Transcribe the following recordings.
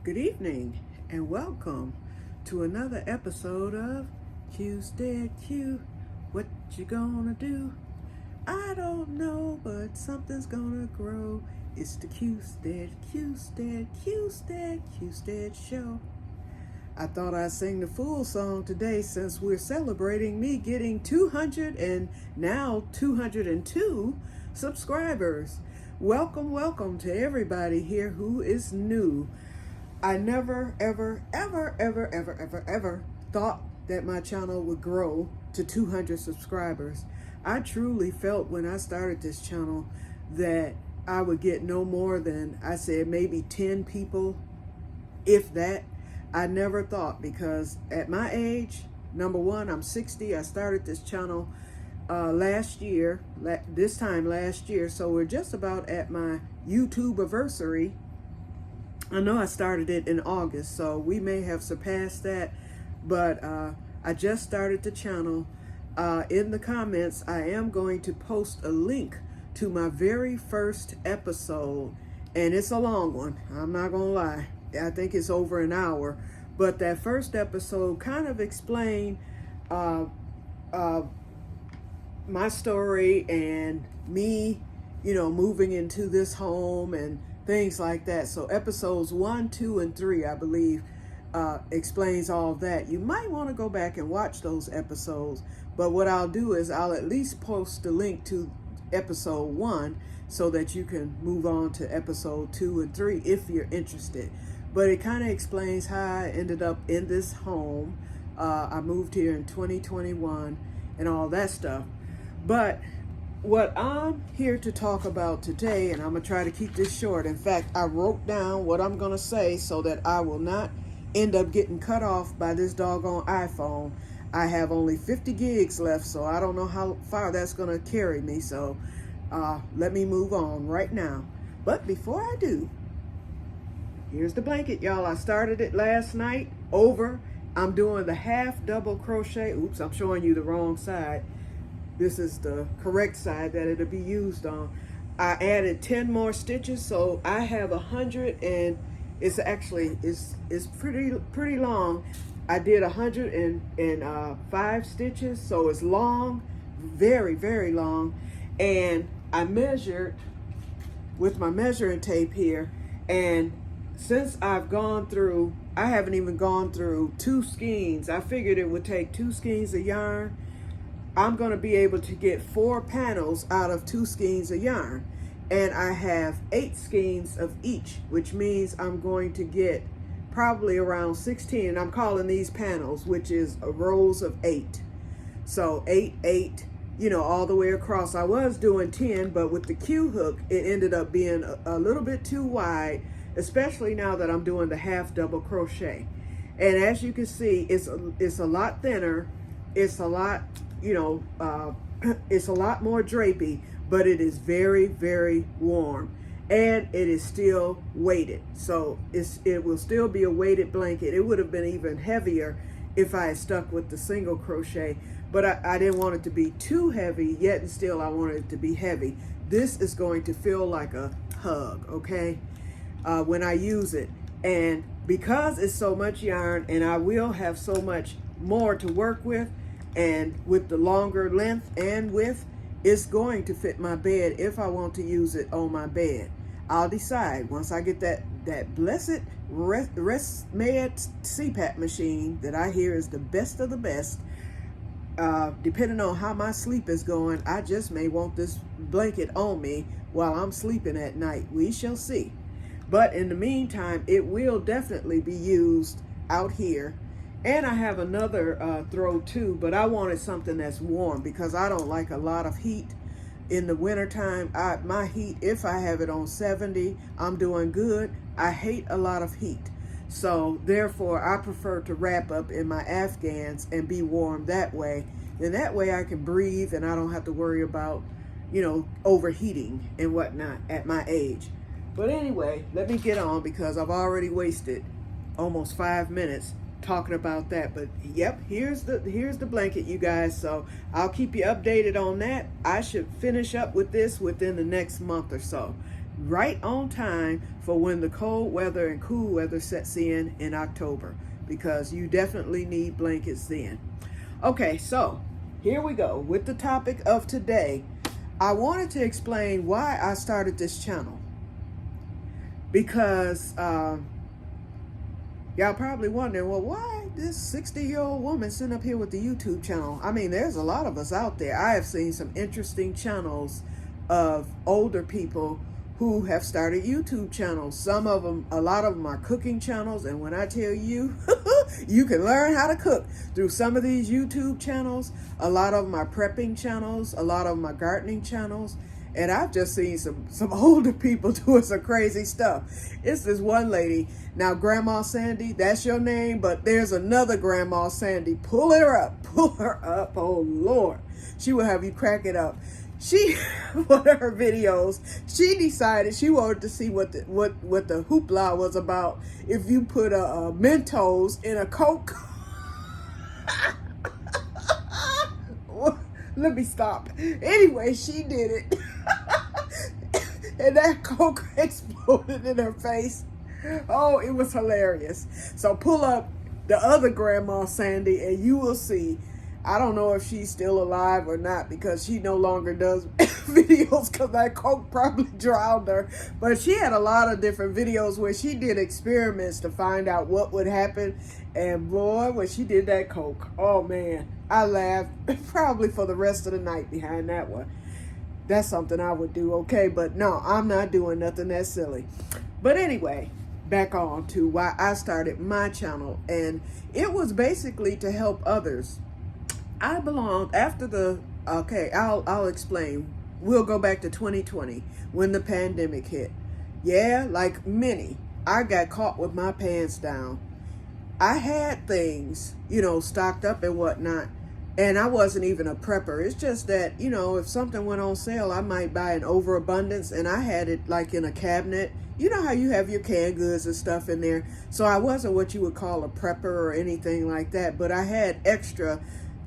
Good evening and welcome to another episode of Que-stead-Que. What you gonna do? I don't know, but something's gonna grow. It's the Que-stead show. I thought I'd sing the full song today since we're celebrating me getting 200 and now 202 subscribers. Welcome to everybody here who is new. I never, ever thought that my channel would grow to 200 subscribers. I truly felt when I started this channel that I would get no more than, I said, maybe 10 people, if that. I never thought, because at my age, number one, I'm 60. I started this channel this time last year. So we're just about at my YouTube anniversary. I know I started it in August, so we may have surpassed that, but I just started the channel. In the comments, I am going to post a link to my very first episode, and it's a long one. I'm not gonna lie. I think it's over an hour, but that first episode kind of explained my story and me, moving into this home and things like that. So episodes 1, 2, and 3, I believe, explains all of that. You might want to go back and watch those episodes, but what I'll do is I'll at least post the link to episode 1 so that you can move on to episode 2 and 3 if you're interested. But it kind of explains how I ended up in this home. I moved here in 2021 and all that stuff. But what I'm here to talk about today, and I'm going to try to keep this short. In fact, I wrote down what I'm going to say so that I will not end up getting cut off by this doggone iPhone. I have only 50 gigs left, so I don't know how far that's going to carry me. So let me move on right now. But before I do, here's the blanket, y'all. I started it last night over. I'm doing the half double crochet. Oops, I'm showing you the wrong side. This is the correct side that it'll be used on. I added 10 more stitches, so I have 100, and it's actually it's pretty long. I did 105 stitches, so it's long, very long. And I measured with my measuring tape here, and since I've gone through, I haven't even gone through 2 skeins. I figured it would take 2 skeins of yarn. I'm going to be able to get 4 panels out of 2 skeins of yarn. And I have 8 skeins of each, which means I'm going to get probably around 16. And I'm calling these panels, which is rows of 8. So 8, all the way across. I was doing 10, but with the Q hook, it ended up being a little bit too wide, especially now that I'm doing the half double crochet. And as you can see, it's a lot thinner. It's a lot, it's a lot more drapey, but it is very warm, and it is still weighted. So it will still be a weighted blanket. It would have been even heavier if I had stuck with the single crochet, but I didn't want it to be too heavy, yet and still I wanted it to be heavy. This is going to feel like a hug, okay, when I use it. And because it's so much yarn, and I will have so much more to work with, and with the longer length and width, it's going to fit my bed if I want to use it on my bed. I'll decide once I get that blessed rest-made CPAP machine that I hear is the best of the best. Depending on how my sleep is going, I just may want this blanket on me while I'm sleeping at night. We shall see. But in the meantime, it will definitely be used out here. And I have another throw too, but I wanted something that's warm because I don't like a lot of heat in the wintertime. My heat, if I have it on 70, I'm doing good. I hate a lot of heat. So therefore, I prefer to wrap up in my Afghans and be warm that way. And that way I can breathe and I don't have to worry about, overheating and whatnot at my age. But anyway, let me get on because I've already wasted almost 5 minutes talking about that. But yep, here's the blanket, you guys. So I'll keep you updated on that. I should finish up with this within the next month or so. right on time for when the cold weather and cool weather sets in October, because you definitely need blankets then. Okay, so here we go with the topic of today. I wanted to explain why I started this channel, because y'all probably wondering, well, why this 60-year-old woman sitting up here with the YouTube channel? I mean, there's a lot of us out there. I have seen some interesting channels of older people who have started YouTube channels. Some of them, a lot of them are cooking channels. And when I tell you, you can learn how to cook through some of these YouTube channels. A lot of them are prepping channels. A lot of them are gardening channels. And I've just seen some older people doing some crazy stuff. It's this one lady. Now, Grandma Sandy, that's your name, but there's another Grandma Sandy. Pull her up. Pull her up. Oh, Lord. She will have you crack it up. She, one of her videos, she decided she wanted to see what the hoopla was about if you put a Mentos in a Coke. Let me stop. Anyway, she did it. And that Coke exploded in her face. Oh, it was hilarious. So pull up the other Grandma Sandy and you will see. I don't know if she's still alive or not, because she no longer does videos, because that Coke probably drowned her. But she had a lot of different videos where she did experiments to find out what would happen. And boy, when she did that Coke, oh man, I laughed probably for the rest of the night behind that one. That's something I would do, okay? But no, I'm not doing nothing that silly. But anyway, back on to why I started my channel. And it was basically to help others. I belonged after the, okay, I'll explain. We'll go back to 2020 when the pandemic hit. Yeah, like many, I got caught with my pants down. I had things, stocked up and whatnot, and I wasn't even a prepper. It's just that, if something went on sale, I might buy an overabundance, and I had it like in a cabinet. You know how you have your canned goods and stuff in there. So I wasn't what you would call a prepper or anything like that, but I had extra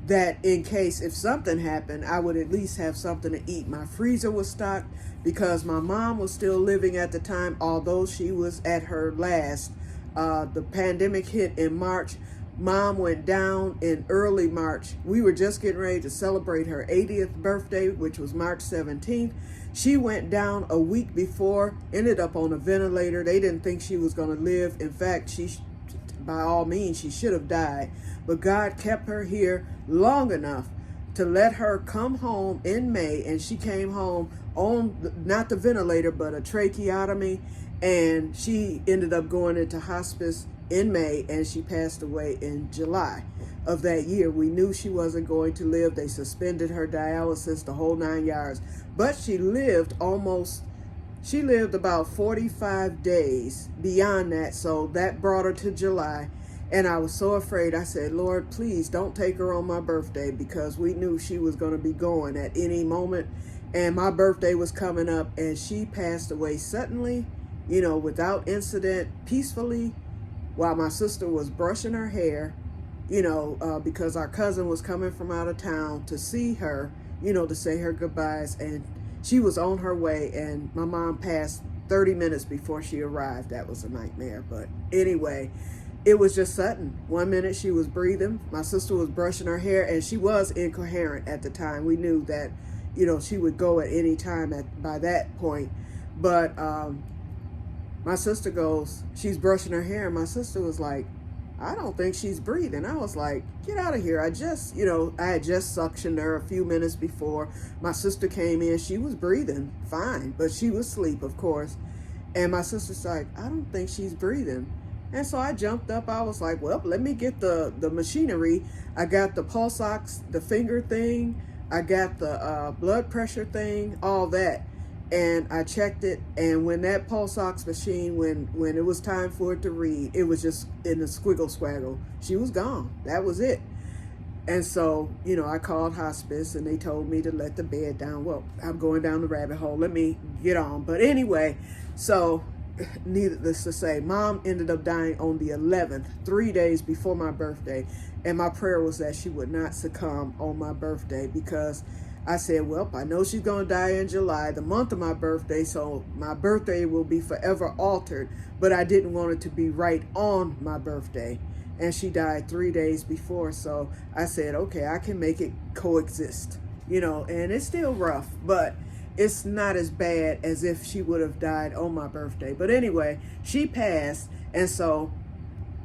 that in case if something happened, I would at least have something to eat. My freezer was stocked because my mom was still living at the time, although she was at her last. The pandemic hit in March. Mom went down in early March. We were just getting ready to celebrate her 80th birthday, which was March 17th. She went down a week before, ended up on a ventilator. They didn't think she was going to live. In fact, by all means, she should have died. But God kept her here long enough to let her come home in May. And she came home on not the ventilator, but a tracheotomy. And she ended up going into hospice in May, and she passed away in July of that year. We knew she wasn't going to live. They suspended her dialysis, the whole 9 yards. But she lived about 45 days beyond that. So that brought her to July. And I was so afraid. I said, Lord, please don't take her on my birthday, because we knew she was going to be going at any moment. And my birthday was coming up, and she passed away suddenly, without incident, peacefully, while my sister was brushing her hair, because our cousin was coming from out of town to see her, to say her goodbyes. And she was on her way, and my mom passed 30 minutes before she arrived. That was a nightmare. But anyway, it was just sudden. 1 minute she was breathing. My sister was brushing her hair, and she was incoherent at the time. We knew that, she would go at any time by that point. But my sister goes, she's brushing her hair, and my sister was like, I don't think she's breathing. I was like, get out of here. I had just suctioned her a few minutes before. My sister came in. She was breathing fine, but she was asleep, of course. And my sister's like, I don't think she's breathing. And so I jumped up. I was like, well, let me get the machinery. I got the pulse ox, the finger thing. I got the blood pressure thing, all that. And I checked it. And when that pulse ox machine, when it was time for it to read, it was just in the squiggle swaggle. She was gone. That was it. And so, I called hospice, and they told me to let the bed down. Well, I'm going down the rabbit hole. Let me get on. But anyway, so needless to say, Mom ended up dying on the 11th, 3 days before my birthday. And my prayer was that she would not succumb on my birthday, because I said, well, I know she's going to die in July, the month of my birthday, so my birthday will be forever altered, but I didn't want it to be right on my birthday. And she died 3 days before, so I said, okay, I can make it coexist, and it's still rough, but it's not as bad as if she would have died on my birthday. But anyway, she passed, and so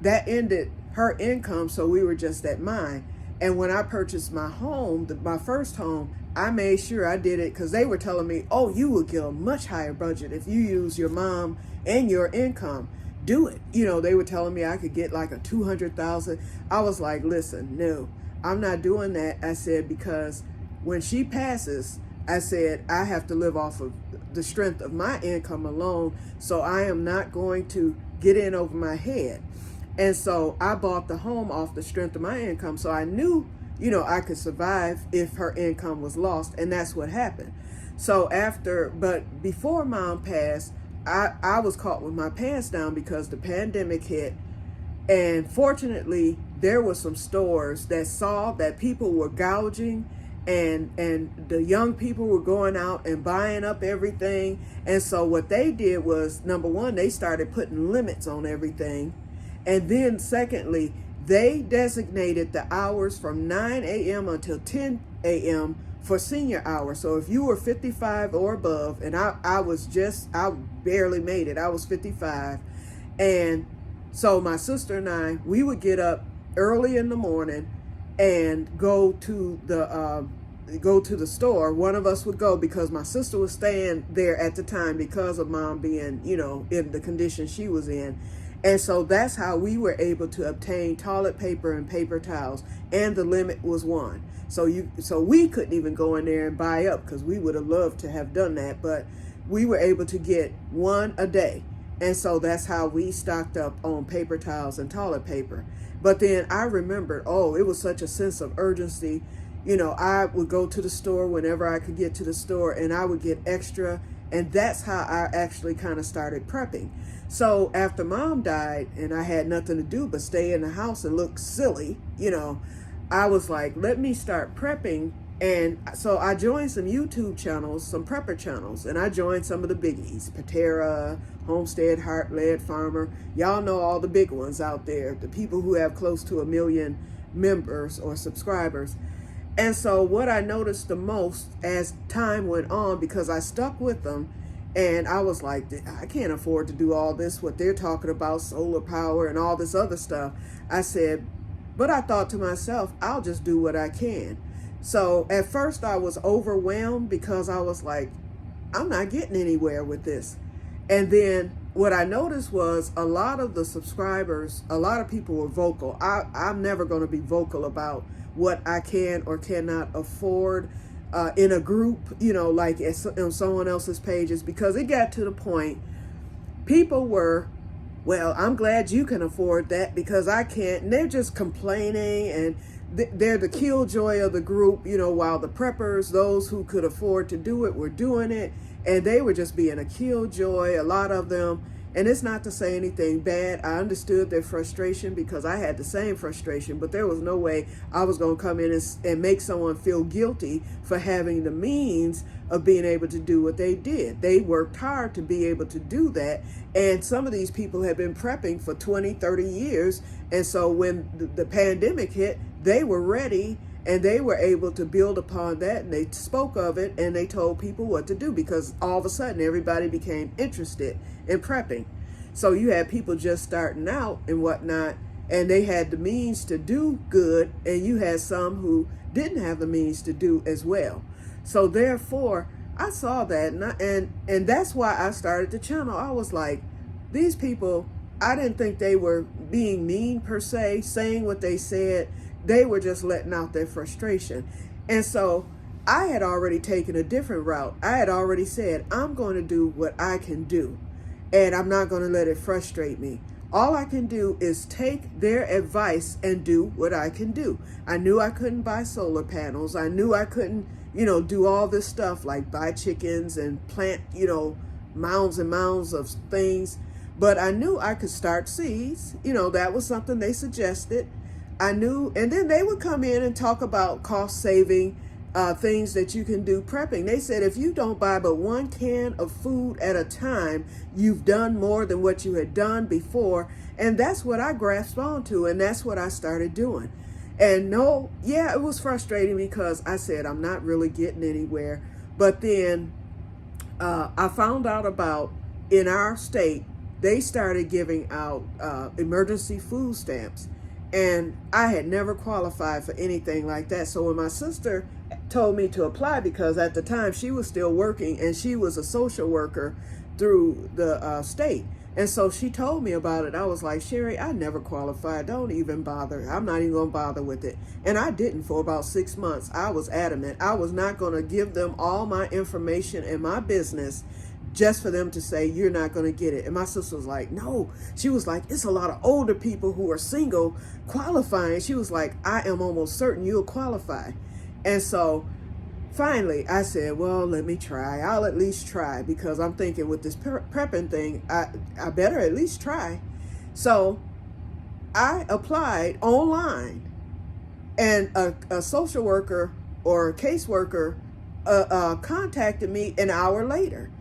that ended her income, so we were just at mine. And when I purchased my home, my first home, I made sure I did it because they were telling me, oh, you would get a much higher budget if you use your mom and your income. Do it. They were telling me I could get like a 200,000. I was like, listen, no, I'm not doing that. I said, because when she passes, I said, I have to live off of the strength of my income alone. So I am not going to get in over my head. And so I bought the home off the strength of my income. So I knew, I could survive if her income was lost. And that's what happened. So but before mom passed, I was caught with my pants down because the pandemic hit. And fortunately, there were some stores that saw that people were gouging and the young people were going out and buying up everything. And so what they did was, number one, they started putting limits on everything. And then secondly, they designated the hours from 9 a.m. until 10 a.m. for senior hours. So if you were 55 or above, and I barely made it. I was 55. And so my sister and I, we would get up early in the morning and go to the store. One of us would go because my sister was staying there at the time because of mom being, in the condition she was in. And so that's how we were able to obtain toilet paper and paper towels. And the limit was one. So we couldn't even go in there and buy up because we would have loved to have done that. But we were able to get one a day. And so that's how we stocked up on paper towels and toilet paper. But then I remembered, it was such a sense of urgency. I would go to the store whenever I could get to the store, and I would get extra. And that's how I actually kind of started prepping. So after mom died and I had nothing to do but stay in the house and look silly, I was like, let me start prepping. And so I joined some YouTube channels, some prepper channels, and I joined some of the biggies, Patera, Homestead, Heartland Farmer. Y'all know all the big ones out there, the people who have close to 1 million members or subscribers. And so what I noticed the most as time went on, because I stuck with them, and I was like, I can't afford to do all this, what they're talking about, solar power and all this other stuff. I said, but I thought to myself, I'll just do what I can. So at first I was overwhelmed because I was like, I'm not getting anywhere with this. And then what I noticed was a lot of the subscribers, a lot of people were vocal. I'm never going to be vocal about what I can or cannot afford in a group, like on someone else's pages, because it got to the point people were, well, I'm glad you can afford that because I can't. And they're just complaining, and they're the killjoy of the group, while the preppers, those who could afford to do it, were doing it. And they were just being a killjoy, a lot of them. And it's not to say anything bad. I understood their frustration because I had the same frustration, but there was no way I was going to come in and make someone feel guilty for having the means of being able to do what they did. They worked hard to be able to do that. And some of these people have been prepping for 20, 30 years. And so when the pandemic hit, they were ready and they were able to build upon that. And they spoke of it and they told people what to do because all of a sudden everybody became interested in prepping. So you had people just starting out and whatnot, and they had the means to do good, and you had some who didn't have the means to do as well. So therefore, I saw that, and that's why I started the channel. I was like, these people, I didn't think they were being mean per se, saying what they said. They were just letting out their frustration. And so I had already taken a different route. I had already said, I'm going to do what I can do. And I'm not going to let it frustrate me. All I can do is take their advice and do what I can do. I knew I couldn't buy solar panels. I knew I couldn't, do all this stuff like buy chickens and plant, mounds and mounds of things. But I knew I could start seeds. That was something they suggested. I knew, and then they would come in and talk about cost saving things that you can do prepping. They said if you don't buy but 1 can of food at a time, you've done more than what you had done before. And that's what I grasped onto, and that's what I started doing. And no, yeah, it was frustrating because I said I'm not really getting anywhere. But then I found out about, in our state, they started giving out emergency food stamps. And I had never qualified for anything like that. So when my sister told me to apply, because at the time she was still working and she was a social worker through the state. And so she told me about it. I was like, Sherry, I never qualified. Don't even bother. I'm not even going to bother with it. And I didn't for about 6 months. I was adamant. I was not going to give them all my information and my business just for them to say, you're not going to get it. And my sister was like, no. She was like, it's a lot of older people who are single qualifying. She was like, I am almost certain you'll qualify. And so finally, I said, well, let me try. I'll at least try, because I'm thinking with this prepping thing, I better at least try. So I applied online, and a social worker or a caseworker contacted me an hour later.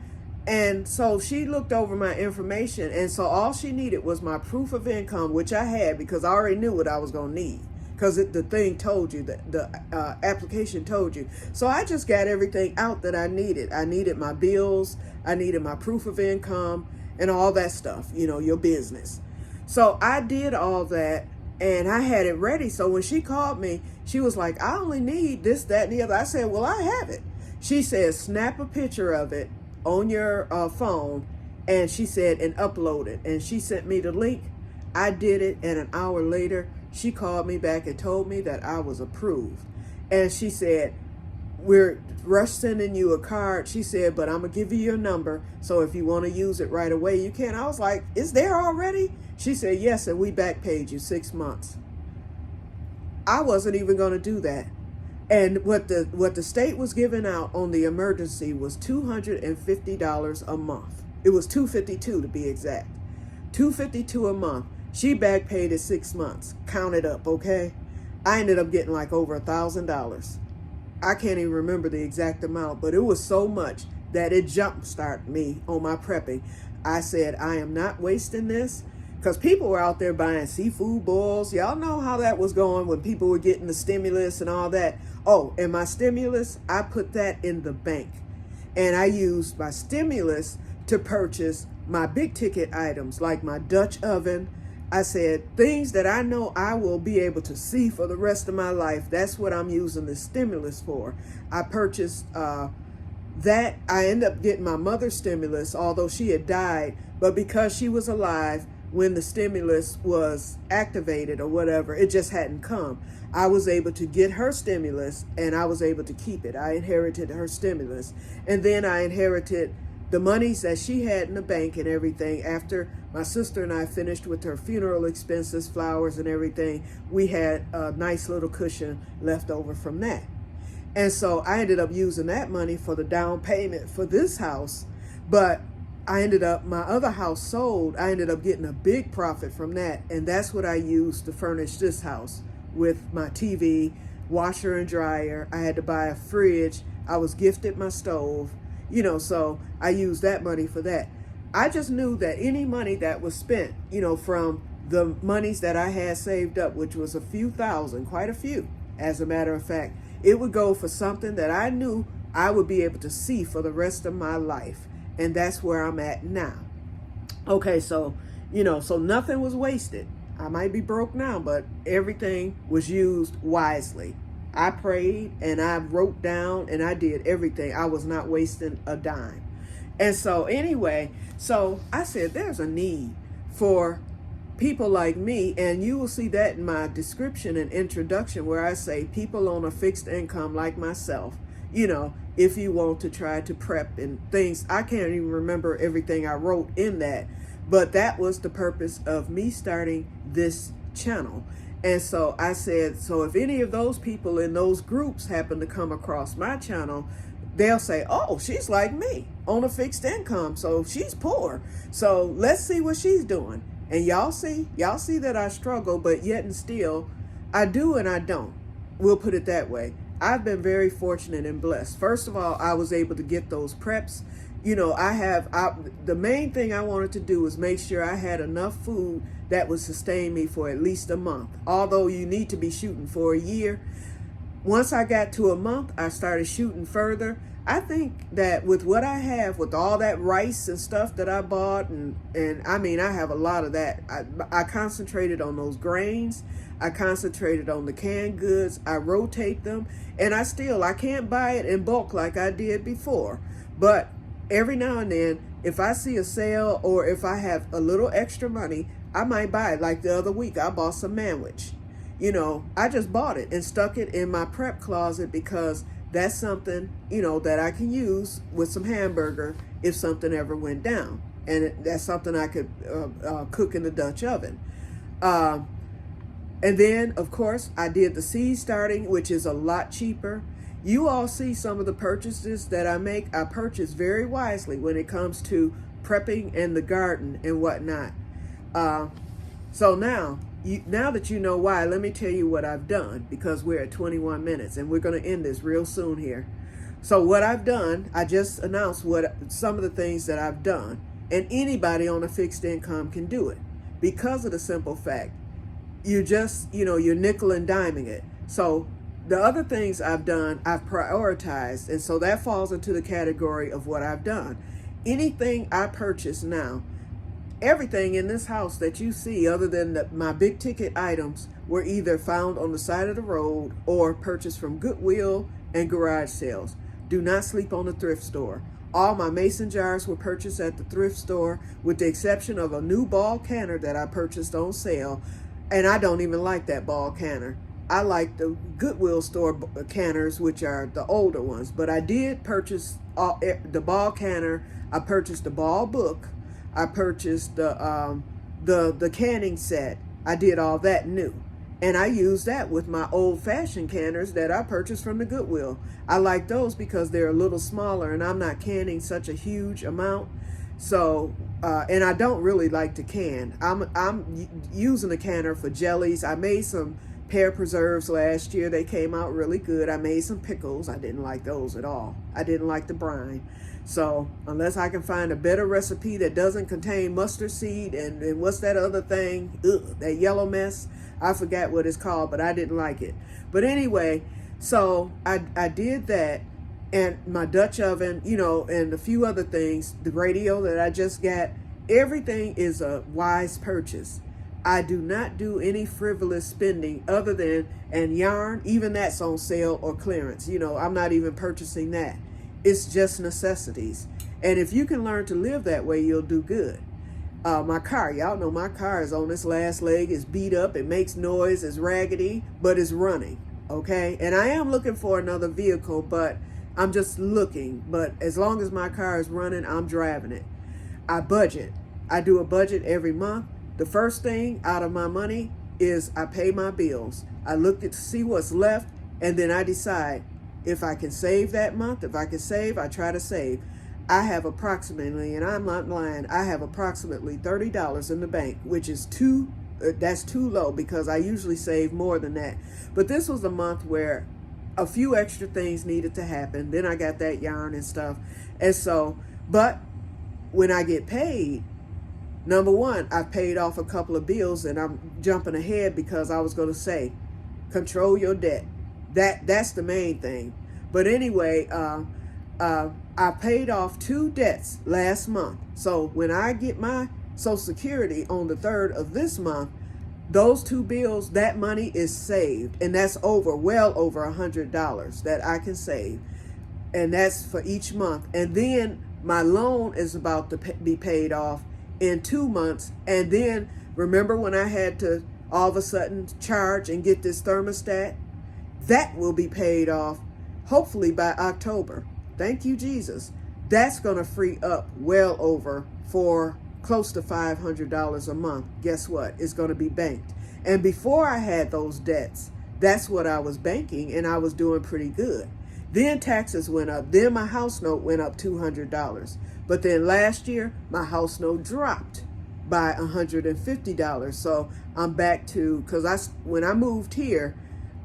And so she looked over my information, and so all she needed was my proof of income, which I had because I already knew what I was going to need. Because the thing told you, that the application told you. So I just got everything out that I needed. I needed my bills, I needed my proof of income, and all that stuff, your business. So I did all that, and I had it ready. So when she called me, she was like, I only need this, that, and the other. I said, well, I have it. She said, snap a picture of it on your phone, and she said, and upload it. And she sent me the link. I did it, and an hour later, she called me back and told me that I was approved. And she said, we're rush sending you a card. She said, but I'm going to give you your number, so if you want to use it right away, you can. I was like, it's there already? She said, yes, and we back paid you 6 months. I wasn't even going to do that. And what the state was giving out on the emergency was $250 a month. It was $252 to be exact. $252 a month. She back paid it 6 months. Count it up, okay? I ended up getting like over $1,000. I can't even remember the exact amount, but it was so much that it jumpstarted me on my prepping. I said, I am not wasting this, because people were out there buying seafood boils. Y'all know how that was going when people were getting the stimulus and all that. Oh, and my stimulus, I put that in the bank. And I used my stimulus to purchase my big ticket items like my Dutch oven. I said, things that I know I will be able to see for the rest of my life. That's what I'm using the stimulus for. I purchased that. I ended up getting my mother's stimulus, although she had died. But because she was alive when the stimulus was activated or whatever, it just hadn't come. I was able to get her stimulus, and I was able to keep it. I inherited her stimulus. And then I inherited the monies that she had in the bank and everything. After my sister and I finished with her funeral expenses, flowers and everything, we had a nice little cushion left over from that. And so I ended up using that money for the down payment for this house. But I ended up, my other house sold. I ended up getting a big profit from that. And that's what I used to furnish this house with my TV, washer and dryer. I had to buy a fridge. I was gifted my stove. So I used that money for that. I just knew that any money that was spent, from the monies that I had saved up, which was a few thousand, quite a few, as a matter of fact, it would go for something that I knew I would be able to see for the rest of my life. And that's where I'm at now. Okay, so nothing was wasted. I might be broke now, but everything was used wisely. I prayed and I wrote down and I did everything. I was not wasting a dime. And so anyway, so I said there's a need for people like me, and you will see that in my description and introduction where I say people on a fixed income like myself, if you want to try to prep and things. I can't even remember everything I wrote in that, but that was the purpose of me starting this channel. And so I said, so if any of those people in those groups happen to come across my channel, they'll say, oh, she's like me on a fixed income, so she's poor. So let's see what she's doing. And y'all see that I struggle, but yet and still I do and I don't. We'll put it that way. I've been very fortunate and blessed. First of all, I was able to get those preps. You know, the main thing I wanted to do was make sure I had enough food that would sustain me for at least a month. Although you need to be shooting for a year. Once I got to a month, I started shooting further. I think that with what I have, with all that rice and stuff that I bought, and I mean, I have a lot of that. I concentrated on those grains. I concentrated on the canned goods. I rotate them, and I can't buy it in bulk like I did before. But every now and then, if I see a sale or if I have a little extra money, I might buy it. Like the other week, I bought some manwich. You know, I just bought it and stuck it in my prep closet because that's something, you know, that I can use with some hamburger if something ever went down. And that's something I could cook in the Dutch oven. And then, of course, I did the seed starting, which is a lot cheaper. You all see some of the purchases that I make. I purchase very wisely when it comes to prepping and the garden and whatnot. So now that you know why, let me tell you what I've done, because we're at 21 minutes and we're going to end this real soon here. So what I've done, I just announced some of the things that I've done, and anybody on a fixed income can do it because of the simple fact you're nickel and diming it. So the other things I've done, I've prioritized, and so that falls into the category of what I've done. Anything I purchase now, everything in this house that you see other than my big ticket items were either found on the side of the road or purchased from Goodwill and garage sales. Do not sleep on the thrift store. All my mason jars were purchased at the thrift store, with the exception of a new ball canner that I purchased on sale. And I don't even like that ball canner. I like the Goodwill store canners, which are the older ones. But I did purchase the ball canner. I purchased the ball book. I purchased the canning set. I did all that new. And I used that with my old-fashioned canners that I purchased from the Goodwill. I like those because they're a little smaller and I'm not canning such a huge amount. So, and I don't really like to can. I'm using a canner for jellies. I made some pear preserves last year. They came out really good. I made some pickles. I didn't like those at all. I didn't like the brine. So unless I can find a better recipe that doesn't contain mustard seed and what's that other thing? That yellow mess. I forgot what it's called, but I didn't like it. But anyway, so I did that. And my Dutch oven, and a few other things, the radio that I just got, everything is a wise purchase. I do not do any frivolous spending other than, and yarn, even that's on sale or clearance. I'm not even purchasing that. It's just necessities. And if you can learn to live that way, you'll do good. My car, y'all know my car is on its last leg. It's beat up. It makes noise. It's raggedy, but it's running. Okay. And I am looking for another vehicle, but I'm just looking. But as long as my car is running, I'm driving it. I budget. I do a budget every month. The first thing out of my money is I pay my bills. I look to see what's left, and then I decide if I can save that month. If I can save, I try to save. I have approximately, and I'm not lying, I have approximately $30 in the bank, which is that's too low because I usually save more than that. But this was a month where a few extra things needed to happen. Then I got that yarn and stuff. And so, but when I get paid, number one, I've paid off a couple of bills, and I'm jumping ahead because I was going to say, control your debt. That's the main thing. But anyway, I paid off 2 debts last month. So when I get my Social Security on the 3rd of this month, those 2 bills, that money is saved. And that's well over $100 that I can save. And that's for each month. And then my loan is about to be paid off in 2 months. And then remember when I had to all of a sudden charge and get this thermostat? That will be paid off hopefully by October. Thank you, Jesus. That's going to free up well over for close to $500 a month. Guess what? It's going to be banked. And before I had those debts, that's what I was banking, and I was doing pretty good. Then taxes went up. Then my house note went up $200. But then last year, my house note dropped by $150. So I'm back to, because when I moved here,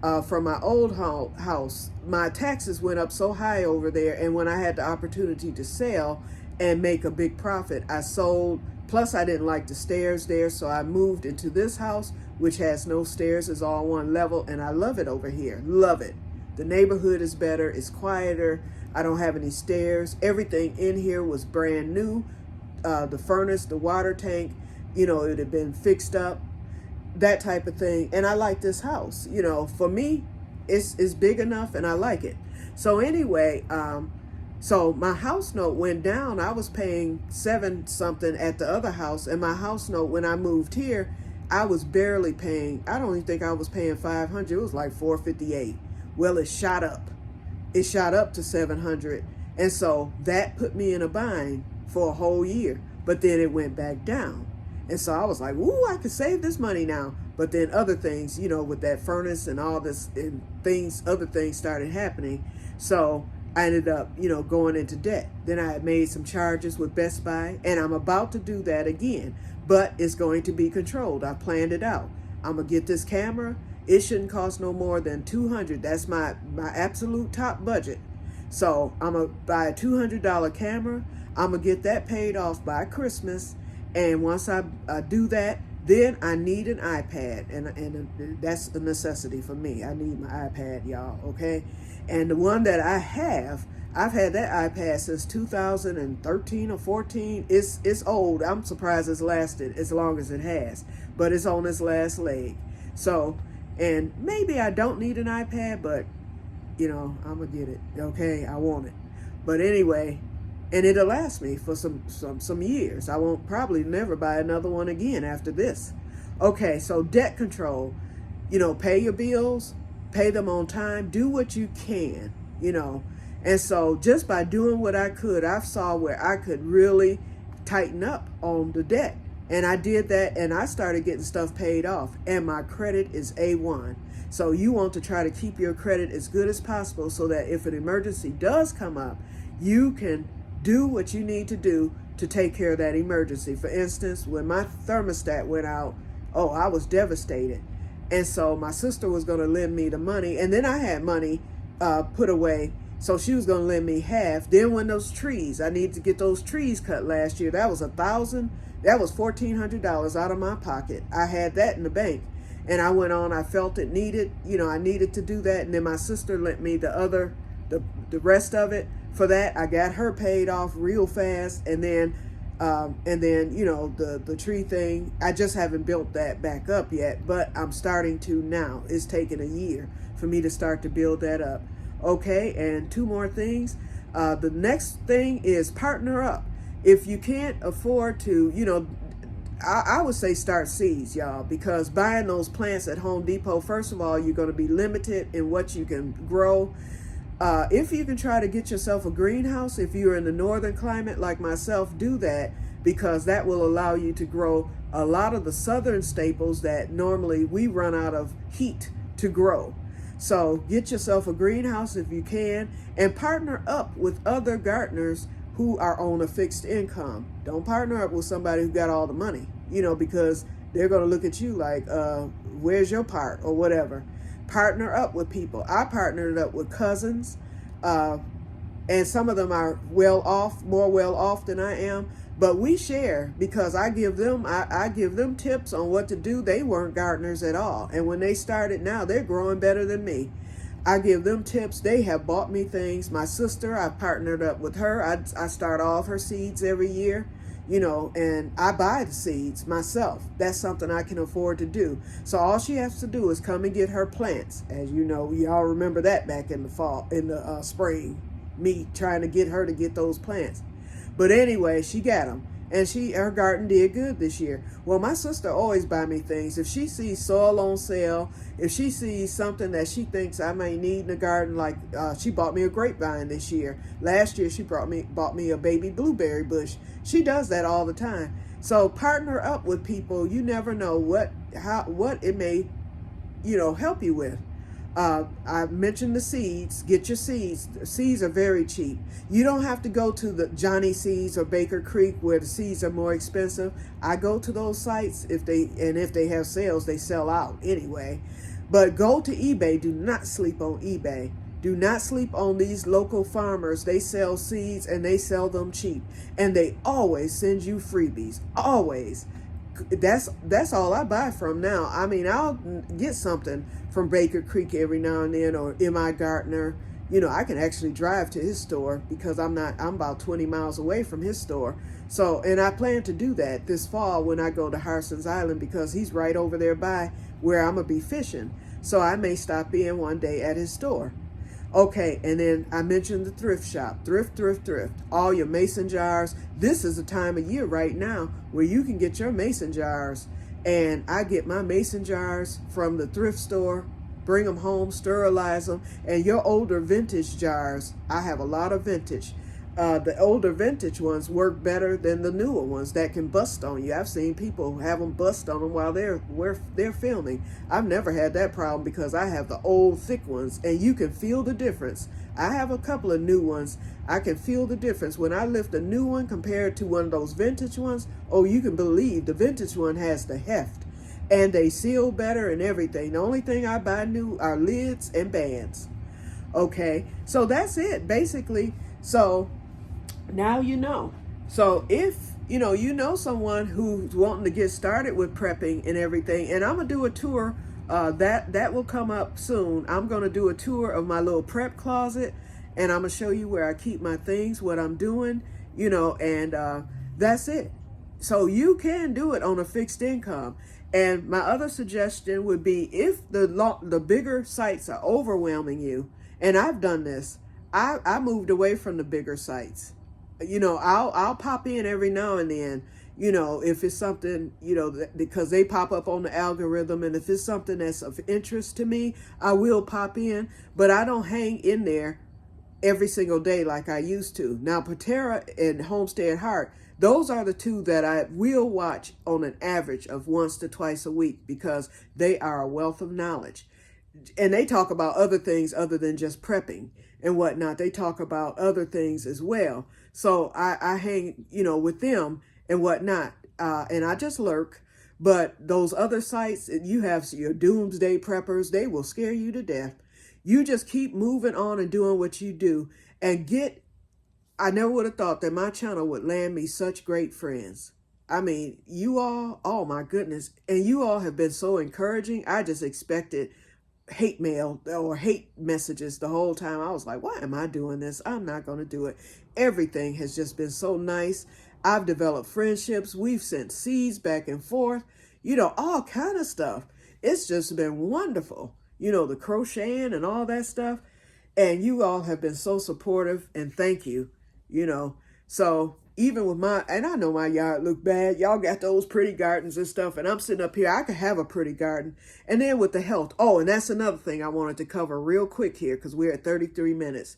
from my old house. My taxes went up so high over there, and when I had the opportunity to sell and make a big profit, I sold. Plus, I didn't like the stairs there, so I moved into this house, which has no stairs, is all one level, and I love it over here. Love it. The neighborhood is better, it's quieter. I don't have any stairs. Everything in here was brand new. The furnace, the water tank, it had been fixed up, that type of thing. And I like this house. For me, it's big enough and I like it. So anyway, so my house note went down. I was paying 7 something at the other house, and my house note when I moved here, I was barely paying. I don't even think I was paying $500. It was like $458. Well, it shot up. It shot up to $700, and so that put me in a bind for a whole year. But then it went back down, and so I was like, "Ooh, I could save this money now." But then other things, with that furnace and all this and other things started happening. So I ended up, going into debt. Then I had made some charges with Best Buy, and I'm about to do that again, but it's going to be controlled. I planned it out. I'm gonna get this camera. It shouldn't cost no more than $200. That's my absolute top budget. So I'm gonna buy a $200 camera. I'm gonna get that paid off by Christmas, and once I do that, then I need an iPad, and that's a necessity for me. I need my iPad, y'all. Okay. And the one that I've had that iPad since 2013 or 14. It's old. I'm surprised it's lasted as long as it has, but it's on its last leg. So, and maybe I don't need an iPad, but I'm gonna get it. Okay, I want it. But anyway, and it'll last me for some years. I won't probably never buy another one again after this. Okay, so debt control. Pay your bills. Pay them on time, do what you can, And so just by doing what I could, I saw where I could really tighten up on the debt. And I did that, and I started getting stuff paid off, and my credit is A1. So you want to try to keep your credit as good as possible so that if an emergency does come up, you can do what you need to do to take care of that emergency. For instance, when my thermostat went out, I was devastated. And so my sister was going to lend me the money, and then I had money put away, so she was going to lend me half. Then when those trees, I needed to get those trees cut last year. That was $1,000. That was $1,400 out of my pocket. I had that in the bank, and I went on. I felt it needed. I needed to do that, and then my sister lent me the rest of it. For that, I got her paid off real fast, and then the tree thing, I just haven't built that back up yet, but I'm starting to now. It's taken a year for me to start to build that up. Okay, and 2 more things. The next thing is partner up. If you can't afford to, I would say start seeds, y'all, because buying those plants at Home Depot, first of all, you're going to be limited in what you can grow. If you can try to get yourself a greenhouse, if you're in the northern climate like myself, do that, because that will allow you to grow a lot of the southern staples that normally we run out of heat to grow. So get yourself a greenhouse if you can, and partner up with other gardeners who are on a fixed income. Don't partner up with somebody who got all the money, because they're going to look at you like, where's your part or whatever. Partner up with people. I partnered up with cousins, and some of them are more well off than I am, but we share because I give them tips on what to do. They weren't gardeners at all, and when they started, now they're growing better than me. I give them tips. They have bought me things. My sister, I've partnered up with her. I start all of her seeds every year. And I buy the seeds myself. That's something I can afford to do. So all she has to do is come and get her plants. As you know, y'all remember that back in the spring, me trying to get her to get those plants. But anyway, she got them, and her garden did good this year. Well, my sister always buy me things. If she sees soil on sale, if she sees something that she thinks I may need in the garden, like she bought me a grapevine this year. Last year, she bought me a baby blueberry bush. She does that all the time. So partner up with people. You never know what it may, help you with. I mentioned the seeds. Get your seeds. The seeds are very cheap. You don't have to go to the Johnny Seeds or Baker Creek where the seeds are more expensive. I go to those sites if they have sales, they sell out anyway. But go to eBay. Do not sleep on eBay. Do not sleep on these local farmers. They sell seeds and they sell them cheap. And they always send you freebies. Always. That's all I buy from now. I mean, I'll get something from Baker Creek every now and then, or M.I. Gardner. You know, I can actually drive to his store because I'm about 20 miles away from his store. So, and I plan to do that this fall when I go to Harson's Island, because he's right over there by where I'm going to be fishing. So I may stop in one day at his store. Okay, and then I mentioned the thrift shop. Thrift. All your mason jars. This is the time of year right now where you can get your mason jars. And I get my mason jars from the thrift store, bring them home, sterilize them. And your older vintage jars, I have a lot of vintage. The older vintage ones work better than the newer ones that can bust on you. I've seen people have them bust on them while they're filming. I've never had that problem because I have the old thick ones, and you can feel the difference. I have a couple of new ones. I can feel the difference when I lift a new one compared to one of those vintage ones. Oh, you can believe the vintage one has the heft, and they seal better and everything. The only thing I buy new are lids and bands. Okay, so that's it basically. So now you know. So if you know someone who's wanting to get started with prepping and everything, and I'm gonna do a tour that will come up soon. I'm gonna do a tour of my little prep closet, and I'm gonna show you where I keep my things, what I'm doing, and that's it. So you can do it on a fixed income. And my other suggestion would be, if the bigger sites are overwhelming you, and I've done this, I moved away from the bigger sites. I'll pop in every now and then, if it's something, because they pop up on the algorithm, and if it's something that's of interest to me, I will pop in, but I don't hang in there every single day like I used to. Now, Patera and Homestead Heart, those are the two that I will watch on an average of once to twice a week, because they are a wealth of knowledge. And they talk about other things other than just prepping and whatnot. They talk about other things as well. So I hang, with them and whatnot. And I just lurk. But those other sites, you have your doomsday preppers. They will scare you to death. You just keep moving on and doing what you do. And I never would have thought that my channel would land me such great friends. I mean, you all, oh my goodness. And you all have been so encouraging. I just expected hate mail or hate messages the whole time. I was like, why am I doing this? I'm not going to do it. Everything has just been so nice. I've developed friendships. We've sent seeds back and forth, all kind of stuff. It's just been wonderful. The crocheting and all that stuff. And you all have been so supportive, and thank you, So even with and I know my yard look bad. Y'all got those pretty gardens and stuff, and I'm sitting up here. I could have a pretty garden. And then with the health. Oh, and that's another thing I wanted to cover real quick here, because we're at 33 minutes.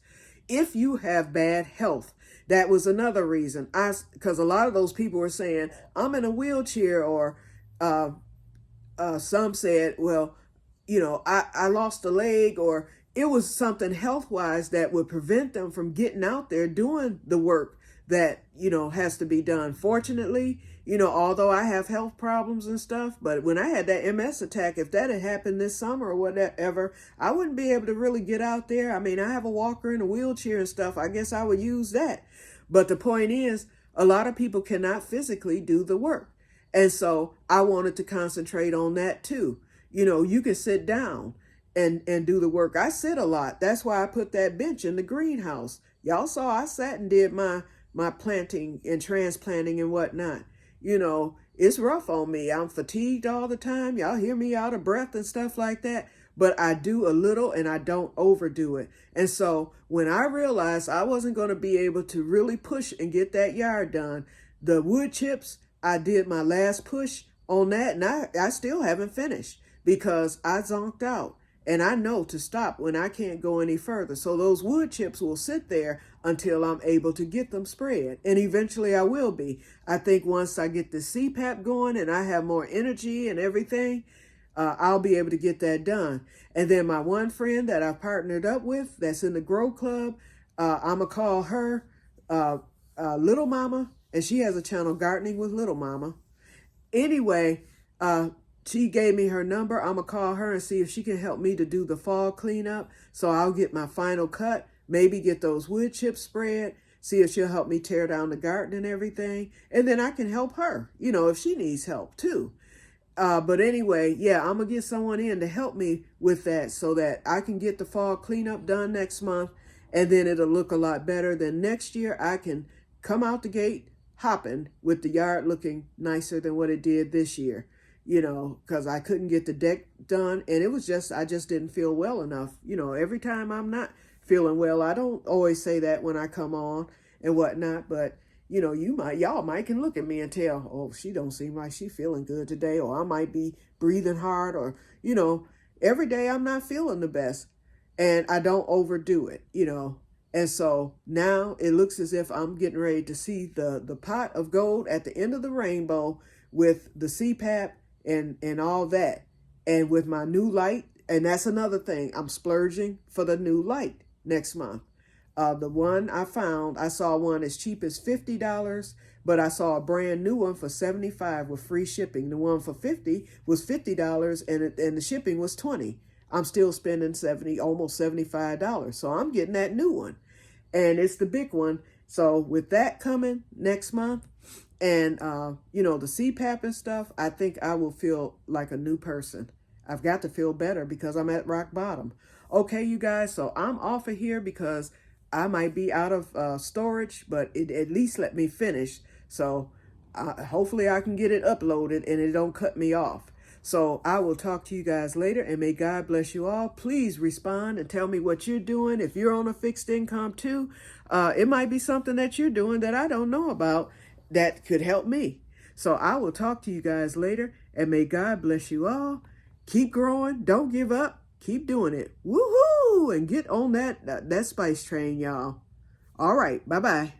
If you have bad health, that was another reason. Because a lot of those people were saying, I'm in a wheelchair, or some said, well, I lost a leg, or it was something health-wise that would prevent them from getting out there doing the work that, has to be done. Fortunately, although I have health problems and stuff, but when I had that MS attack, if that had happened this summer or whatever, I wouldn't be able to really get out there. I mean, I have a walker and a wheelchair and stuff. I guess I would use that. But the point is, a lot of people cannot physically do the work. And so I wanted to concentrate on that too. You can sit down and do the work. I sit a lot. That's why I put that bench in the greenhouse. Y'all saw I sat and did my planting and transplanting and whatnot. It's rough on me. I'm fatigued all the time. Y'all hear me out of breath and stuff like that. But I do a little, and I don't overdo it. And so when I realized I wasn't going to be able to really push and get that yard done, the wood chips, I did my last push on that, and I still haven't finished because I zonked out. And I know to stop when I can't go any further. So those wood chips will sit there until I'm able to get them spread. And eventually I will be. I think once I get the CPAP going and I have more energy and everything, I'll be able to get that done. And then my one friend that I've partnered up with that's in the Grow Club, I'm going to call her Little Mama. And she has a channel, Gardening with Little Mama. Anyway, She gave me her number. I'm going to call her and see if she can help me to do the fall cleanup. So I'll get my final cut, maybe get those wood chips spread, see if she'll help me tear down the garden and everything. And then I can help her, if she needs help too. But anyway, yeah, I'm going to get someone in to help me with that so that I can get the fall cleanup done next month. And then it'll look a lot better. Then next year I can come out the gate hopping with the yard looking nicer than what it did this year, because I couldn't get the deck done. And I just didn't feel well enough. Every time I'm not feeling well, I don't always say that when I come on and whatnot, but y'all might can look at me and tell, oh, she don't seem like she feeling good today, or I might be breathing hard, or, every day I'm not feeling the best, and I don't overdo it, And so now it looks as if I'm getting ready to see the pot of gold at the end of the rainbow with the CPAP and all that, and with my new light. And that's another thing. I'm splurging for the new light next month. The one I saw one as cheap as $50, but I saw a brand new one for $75 with free shipping. The one for $50 was $50 and the shipping was $20. I'm still spending almost $75. So I'm getting that new one. And it's the big one. So with that coming next month and, the CPAP and stuff, I think I will feel like a new person. I've got to feel better because I'm at rock bottom. Okay, you guys, so I'm off of here because I might be out of storage, but it at least let me finish. So hopefully I can get it uploaded and it don't cut me off. So I will talk to you guys later, and may God bless you all. Please respond and tell me what you're doing. If you're on a fixed income too, it might be something that you're doing that I don't know about that could help me. So I will talk to you guys later, and may God bless you all. Keep growing. Don't give up. Keep doing it. Woohoo! And get on that spice train, y'all. All right. Bye-bye.